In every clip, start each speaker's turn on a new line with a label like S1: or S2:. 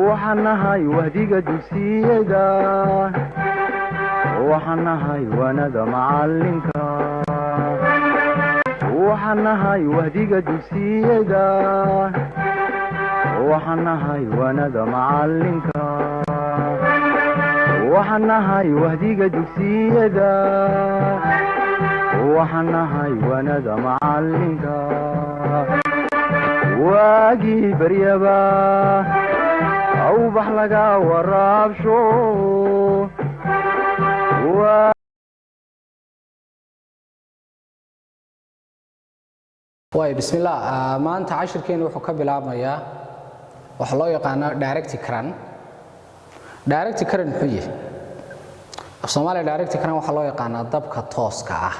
S1: waxaan nahay wahdiga dugsiyada waxaan nahay wanada macalinka waxaan nahay wahdiga dugsiyada waxaan nahay wanada macalinka waxaan nahay wahdiga dugsiyada waxaan nahay wanada macalinka waagii baryaba awbax laga waraabsho
S2: بسم الله ما أنت عشر كين وحكي بالعمية وحلا يقانا direct current حيه الصومالي direct current وحلا يقانا ضبط توسكا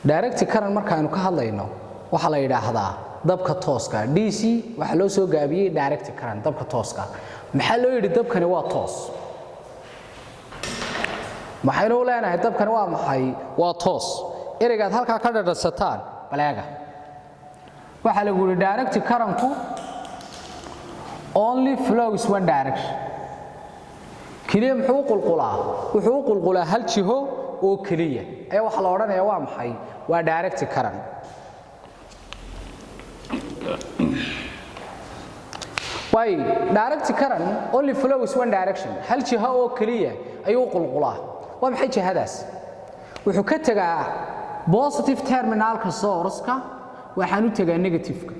S2: direct current مركا إنه كهالينه وحلا يدهدا ضبط توسكا DC وحلو سو جابيه direct current ضبط توسكا محلو يدي ضبط كنوا توس محينو لنا ضبط كنوا محي وتوس إرجع هالك كذا الستان بلاغا waxa lagu yiri direct current only flows one direction kaliya muxuu qulqulaa hal jiho oo kaliya ee waxa la oranayaa waa maxay waa direct current way direct current only flows one direction hal jiho oo kaliya ayuu qulqulaa waa maxay jihadaas wuxuu ka tagaa positive terminalka source-ka waxaan u tagaa negative-ka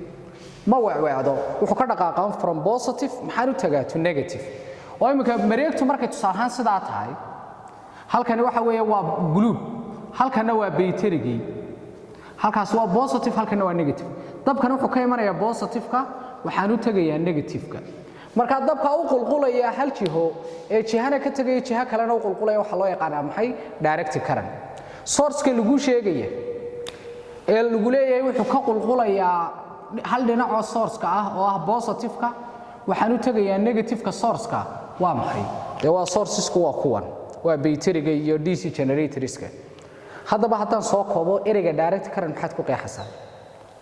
S2: ma wacwacdo wuxuu ka dhaqaaqaa from positive maxaan u tagaa to negative oo imika mareegtu markay tusaalaan sidaa tahay halkani waxa weeye waa blue halkana waa baytarigii halkaas waa positive halkana waa negative dabkan wuxuu ka imanayaa positive-ka waxaan u tagayaa negative-ka marka dabka uu qulqulaya hal jiho ee jihana ka tagay jiha kalena uu qulqulaya waxa loo yaqaan maxay direct current source-ka lagu sheegaya ee lagu leeyahay wuxuu ka qulqulayaa hal dhinac oo source-ka ah oo ah positive-ka waxaan u tagayaa negative-ka source-ka waa maxay waa sources-ku waa kuwan waa battery-ga iyo DC generator-iska haddaba haddaan soo koobo ereyga direct current maxaad ku qeexaysaa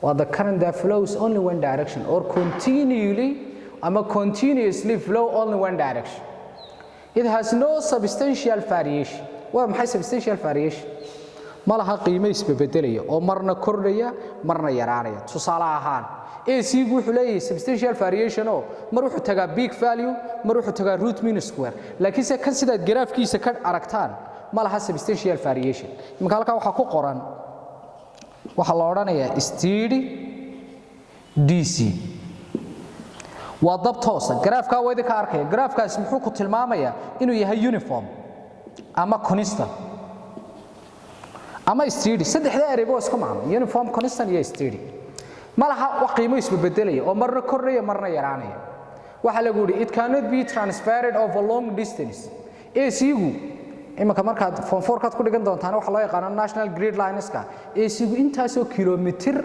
S2: waa the current that flows only one direction or continuously flow only one direction it has no substantial variation waa maxay substantial variation ma laha qiimo isbedelaya oo marna kordhaya marna yaraanaya tusaale ahaan AC-gu wuxuu leeyahay substantial variation oo mar wuxuu tagaa big value mar wuxuu tagaa root mean square laakiin se kan sidaad graafkiisa ka aragtaan ma laha substantial variation imka halka waxa ku qoran waxa la oranayaa steady DC waa dab toos ah graafka wayda ka arkay graafkaas muxuu ku tilmaamayaa inuu yahay uniform ama constant ama steady saddexda ereybo isku macno uniform constant iyo steady malaha wax qiimo isbedelaya oo marna kordhaya marna yaraanaya waxa lagu yiri it cannot be transferred over long distance AC-gu imaka markaad form 4 kaad ku dhigan doontaan waxa loo yaqaan national grid lines-ka AC-gu intaas oo kilomitir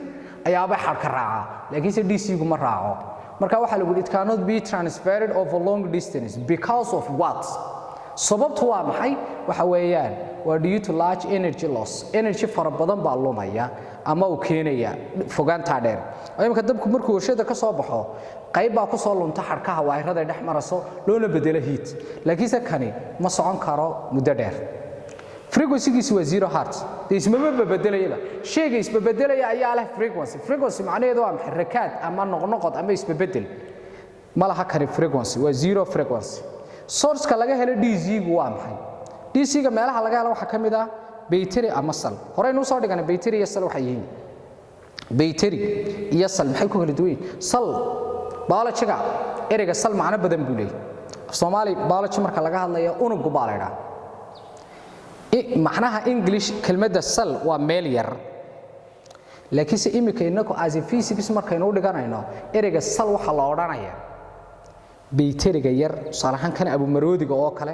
S2: ayaaba xarka raaca laakiin DC-gu ma raaco marka waxa lagu yiri it cannot be transferred over long distance because of what sababtu waa maxay waxa weeyaan waa due to large energy loss energy fara badan baa lumaya ama uu keenaya fogaanta dheer imika dabku markuu warshada ka soo baxo qayb baa ku soo lunta xarkaha wayrada dhex maraso loona bedelo heat laakiin kani ma socon karo muddo dheer frequency-giisu waa 0 hertz isma bedelayaba shayga isbedelaya ayaa leh frequency macnaheedu waa maxay rakaad ama noqnoqod ama isbedel ma laha kani frequency waa 0 frequency source-ka laga helo DC-gu waa maxay DC-ga meelaha laga helo waxa kamid ah battery ama sal hore inuu soo dhiganay battery iyo sal waxa yihiin battery iyo sal maxay ku kala duwan sal biology-ga ereyga sal macna badan buu leeyahay Soomaali biology marka laga hadlayo unug baa la yiraahdaa macnaha English kelmadda sal waa meel yar laakiin se imika inako as a physics markaynu u dhiganayno ereyga sal waxa la oranayaa bayteriga yar salahan kan abu maroodiga oo kale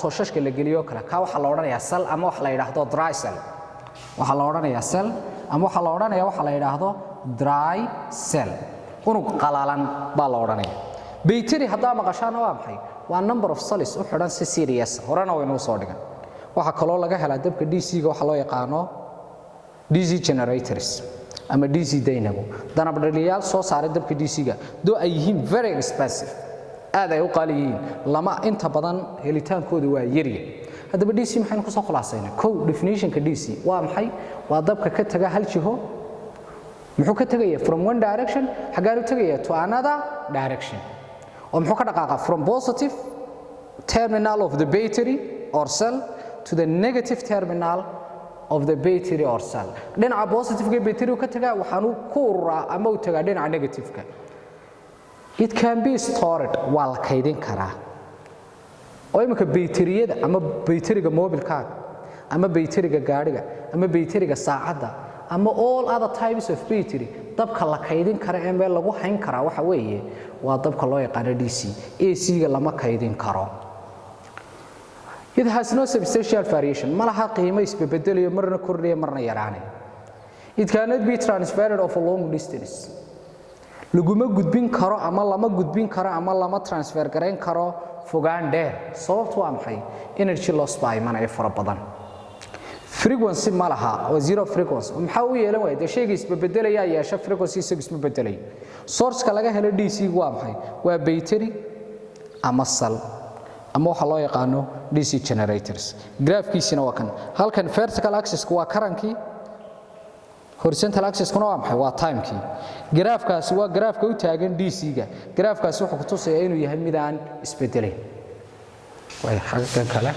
S2: tooshashka la geliyo kale ka waxa la oranayaa sal ama waxa la yiraahdo dry cell waxa la oranayaa cell ama waxa la oranayaa waxa la yiraahdo dry cell unug qalalan baa la oranayaa bayteri hadaa maqashaan waa maxay waa number of cells u xiran si serious horena way noo soo dhigan waxa kale oo laga helaa dabka DC-ga waxa loo yaqaano DC generators ama DC dynamo danab dhaliyaal soo saaray dabka DC-ga doo ay yihiin very expensive aad ay u qaali yihiin lama inta badan helitaankooda waa yariye haddaba DC maxaynu ku soo khulaasaynaa definition-ka DC waa maxay waa dabka ka taga hal jiho muxuu ka tagayaa from one direction xagaan u tagayaa to another direction oo muxuu ka dhaqaaqaa from positive terminal of the battery or cell to the negative terminal of the battery or cell dhinaca positive-ka battery ka tagaa waxaanu ku ururaa ama u tagaa dhinaca negative-ka it can be stored waa la kaydin karaa oo imika batteriyada ama batteriga mobilkaaga ama batteriga gaadhiga ama batteriga saacadda ama all other types of battery dabka la kaydin kara ee meel lagu hayn karaa waxa weeye waa dabka loo yaqaan DC AC-ga lama kaydin karo it has no substantial variation malaha qiimo isbedelayo marna kordhiyo marna yaraanayo it cannot be transferred of a long distance laguma gudbin karo ama lama gudbin karo ama lama transfer gareyn karo fogaan dheer sababtu waa maxay energy loss baa imanaya fara badan frequency malaha oo zero frequency maxaa uu yeelan waayay shayga isbedelaya yeesha frequency isku bedelay source-ka laga helo DC waa maxay waa battery ama cell ama waxa loo yaqaano DC generators graafkiisina waa kan halkan vertical axis waa karankii horizontal axis-kuna waa maxay waa time-kii graafkaasi waa graafka u taagan DC-ga graafkaasi wuxuu ku tusayaa inuu yahay mid aan isbedelayn way xaggan kale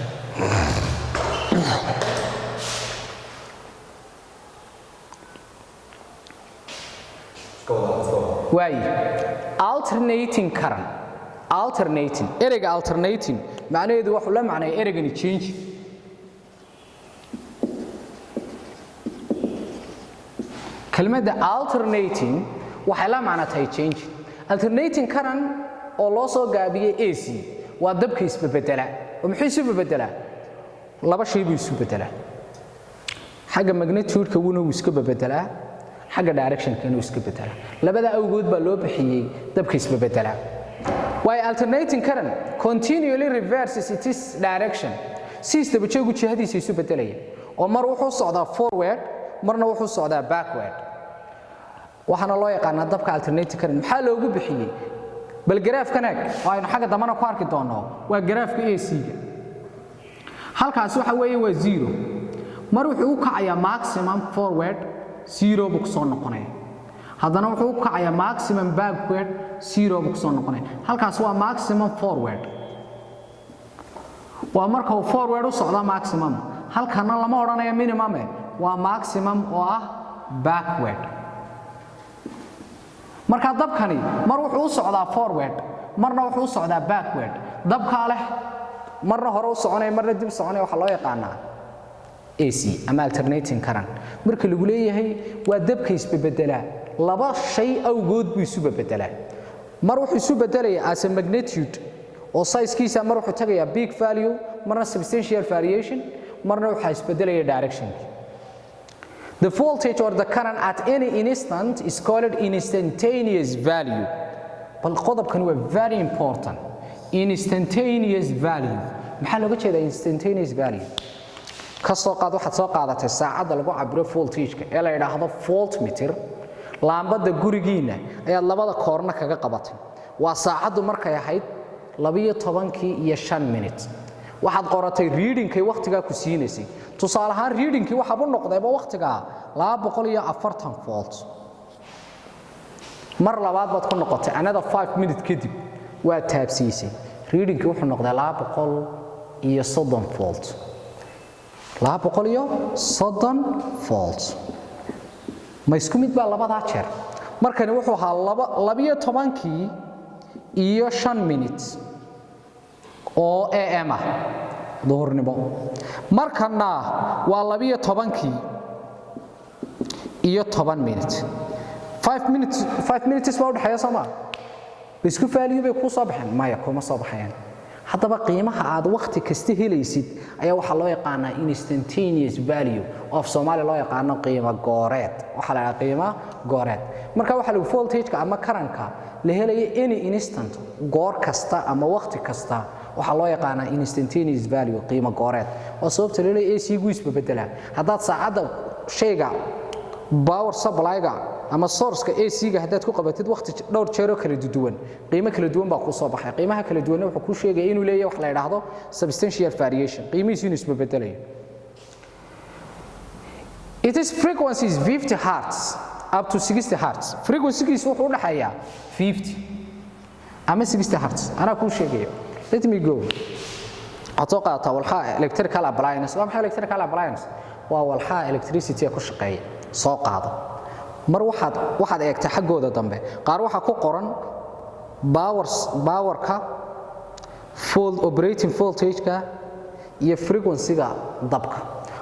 S2: way alternating current alternating ereyga alternating macnaheedu wuxuu la macnayaa ereygani change kelmadda alternating waxay la macno tahay change alternating current oo loo soo gaabiyay AC waa dabka isbedela oo muxuu isu bedela laba shay buu isu bedela xagga magnitude-ka wuu iska bedela xagga direction-ka wuu iska bedela labada awgood baa loo bixiyay dabka isbedela why alternating current continually reverses its direction si isdaba joogu jihadiisa isu bedelaya oo mar wuxuu socdaa forward marna wuxuu socdaa backward waxana loo yaqaan dabka alternating current maxaa loogu bixiyay bal graafkan eeg aynu xagga damana ku arki doono waa graafka AC-ga halkaas waxa weeye waa 0 mar wuxuu u kacayaa maximum forward 0 buu soo noqonaya haddana wuxuu u kacayaa maximum backward 0 buu soo noqonaya halkaas waa maximum forward waa marka uu forward u socdo maximum halkana lama oranayo minimum waa maximum oo ah backward marka dabkani mar wuxuu u socdaa forward marna wuxuu u socdaa backward dabka leh marna hore u soconay marna dib soconay waxa loo yaqaanaa AC ama alternating current marka lagu leeyahay waa dabka isbedela laba shay awgood buu isu bedela mar wuxuu isu bedelayaa as a magnitude oo size-kiisa mar wuxuu tagayaa big value marna substantial variation marna wuxuu isbedelayaa direction the voltage or the current at any instant is called instantaneous value bal qodobkan waa very important instantaneous value maxaa looga jeedaa instantaneous value ka soo qaad waxaad soo qaadatay saacadda lagu cabiro voltage-ka ee la yiraahdo voltmeter laambada gurigiina ayaad labada koorna kaga qabatay waa saacaddu markay ahayd 12:05 minutes waxaad qoratay reading-kay waqtiga ku siinaysay tusaale ahaan reading-kii waxa uu noqdayba waqtiga 240 volt mar labaad baad ku noqotay another 5 minutes kadib waa taabsiisay reading-kii wuxuu noqday 230 volt 230 volt ma isku mid baa labada jeer markani wuxuu ahaa 12 iyo 5 minutes oo AM ah duhurnimo markana waa 12 iyo 10 minutes 5 minutes waa u dhaxaya Soomaa isku faaliyo bay ku soo baxeen maya kuma soo baxayaan haddaba qiimaha aad waqti kasta helaysid ayaa waxa loo yaqaanaa instantaneous value of Soomaali loo yaqaano qiimo gooreed waxa la yiraahdaa qiimo gooreed marka waxa lagu voltage-ka ama current-ka la helayo any instant goor kasta ama waqti kasta waxa loo yaqaanaa instantaneous value qiimo gooreed oo sababta leeyahay AC gu isbedela haddaad saacada shayga power supply-ga ama source-ka AC-ga haddaad ku qabatid waqti dhowr jeer oo kala duwan qiimo kala duwan baa ku soo baxay qiimaha kala duwan wuxuu ku sheegay inuu leeyahay wax la yiraahdo substantial variation qiimihiisu inuu isbedelayo its frequency is 50 Hz up to 60 Hz frequency-giisu wuxuu u dhaxeeyaa 50 ama 60 Hz ana ku sheegayo let me go atoo qaata walxa electrical appliance waa maxay electrical appliance waa walxa electricity ku shaqeeya soo qaado mar waxaad eegtaa xaggooda dambe qaar waxa ku qoran powerka full operating voltage-ka iyo frequency-ga dabka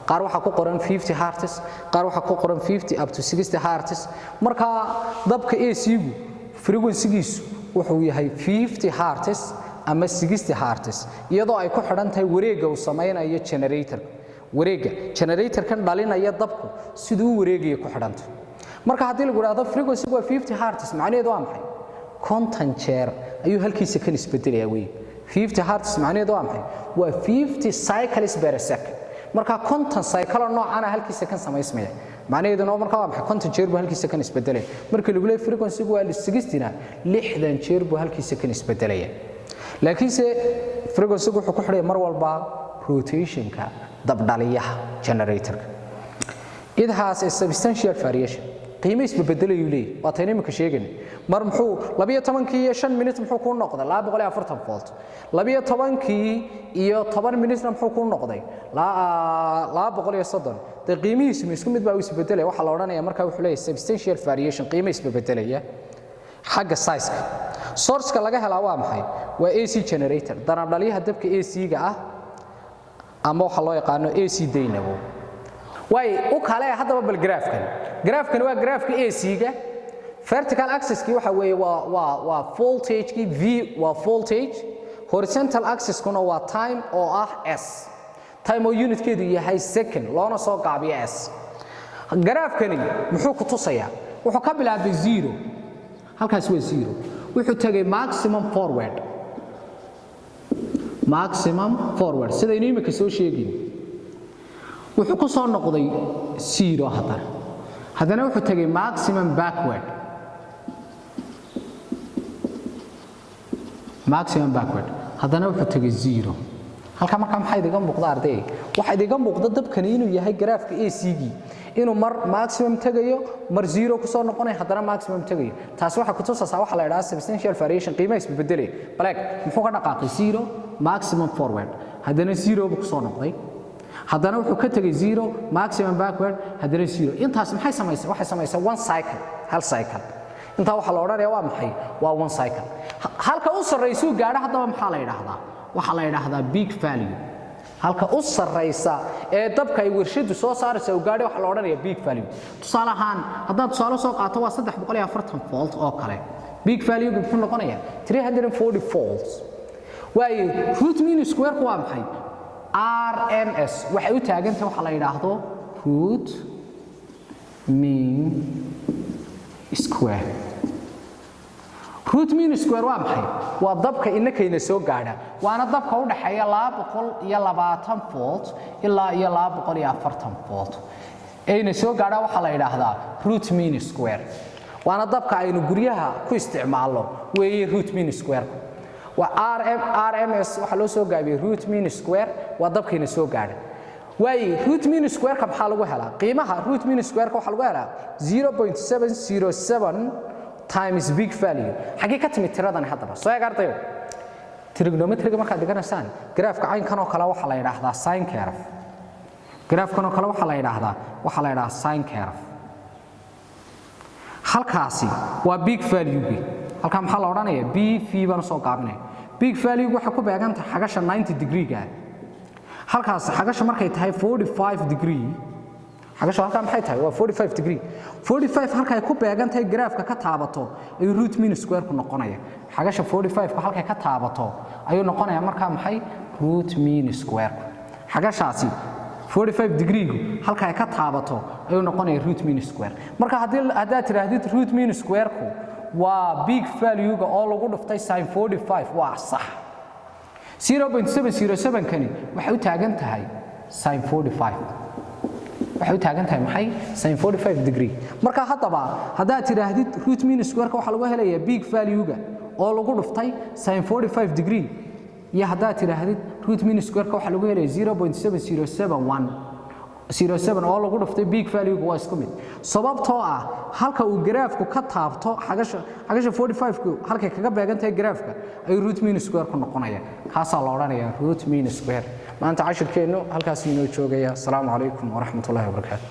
S2: qaar waxa ku qoran 50 Hz qaar waxa ku qoran 50 up to 60 Hz marka dabka AC-gu frequency-giisu wuxuu yahay 50 Hz ama 60 Hz iyadoo ay ku xidhan tahay wareegga uu sameeyo generator wareegga generator kan dhalinaya dabku sidoo wareegaya ku xidhanta marka hadii lagu yiraahdo frequency waa 50 Hz macnaheedu waa maxay content jeer ayuu halkiisa kan isbedelayaa way 50 Hz macnaheedu waa maxay waa 50 cycles per second marka content cycle noocan halkiisa kan sameysmaya macnaheedu marka waa maxay content jeer buu halkiisa kan isbedelay marka lagu leeyahay frequency waa 60 60 jeer buu halkiisa kan isbedelaya laakiin se frequency wuxuu ku xidhay mar walba rotation-ka dabdhaliyaha generator it has a substantial variation qiimo isbedelayo leeyahay waa tayn imika sheegay mar muxuu 12 iyo 5 minute muxuu ku noqday 240 volt 12 iyo 10 minute muxuu ku noqday 230 de qiimihiisu isku mid baa isbedelay waxa la oranayaa marka wuxuu leeyahay substantial variation qiimo isbedelaya xagga size-ka source-ka laga helaa waa maxay waa AC generator dabdhaliyaha dabka AC-ga ah ama waxa loo yaqaan AC dynamo way u kale hadaba bal graafkan waa graafka AC-ga vertical axis-ki waxa weeye waa voltage-ki V waa voltage horizontal axis-kuna waa time oo ah S time oo unit-keedu yahay second loona soo gaabiyo S graafkani muxuu ku tusayaa wuxuu ka bilaabay 0 halkaas waa 0 wuxuu tagay maximum forward sida inuu imika soo sheegin wuxuu ku soo noqday 0 hadana wuxuu tagay maximum backward hadana wuxuu tagay 0 halka marka maxay idiga muuqda arday waxa idiga muuqda dabkan inuu yahay graafka AC-gi inuu mar maximum tagayo mar 0 ku soo noqonay hadana maximum tagayo taas waxa ku tusaysaa waxa la yiraahdo substantial variation qiimo isbeddelay black muxuu ka dhaqaaqay 0 maximum forward hadana 0 ku soo noqday hadana wuxuu ka tagay 0 maximum backward hadana 0 intaas maxay sameeyay waxay sameeyay one cycle hal cycle inta waxa la oranayaa waa maxay waa one cycle halka u sarreeyay gaadha hadaba maxaa la yiraahdaa waxa la yiraahdaa peak value halka u sarreysa ee dabka ay warshadu soo saarayso oo gaadhay waxa la oranayaa peak value tusaale ahaan haddii tusaale soo qaato waa 340 volt oo kale peak value wuxuu noqonayaa 340 volts way root mean square waa maxay RMS waxay u taagan tahay waxa la yiraahdo root mean square root mean square waa maxay waa dabka inakayna soo gaadha waana dabka u dhaxeeya 220 volt ilaa 240 volt ayna soo gaadha waxa la yiraahdaa root mean square waana dabka aynu guryaha ku isticmaalno weeye root mean square waa RMS waxa loo soo gaabiyay root mean square waa dabkayna soo gaadha way root mean square ka maxaa lagu helaa qiimaha root mean square ka waxa lagu helaa 0.707 times big value xagee ka timid tiradan hadaba soo eegartayo trigonometry marka diganaysaan graafka caynkan oo kale waxa la yiraahdaa sine curve graafkan oo kale waxa la yiraahdaa sine curve halkaasi waa big value halka maxaa la oranayaa BV baan soo gaabinay big value waxa ku beegan tahay xagasha 90 degree ga halkaas xagasha markay tahay 45 degree xagasha halka maxay tahay waa 45 degree 45 halka ay ku beegan tahay graafka ka taabato ay root mean square ku noqonaya xagasha 45 ka halka ka taabato ayuu noqonaya marka maxay root mean square xagashaasi 45 degree halka ay ka taabato ayuu noqonaya root mean square marka hadii tiraahdid root mean square ku waa big value ga oo lagu dhuftay sin 45 waa sax 0.707 kani waxay u taagan tahay sin 45 waxay u taagan tahay maxay sin 45 degree marka haddaba haddaad tidhaahdid root mean square-ka waxaa lagu helayaa big value-ga oo lagu dhuftay sin 45 degree iyo haddaad tidhaahdid root mean square-ka waxaa lagu helayaa 0.7071 oo lagu dhuftay big value-gu waa isku mid sababtoo ah halka uu graafku ka taabto xagasha 45ku halkay kaga beegan tahay graafka ay root mean square ku noqonayaan kaasaa la odhanayaa root mean square maanta cashirkeennu halkaas inoo joogaya asalaamu calaykum waraxmatullaahi wabarakaatu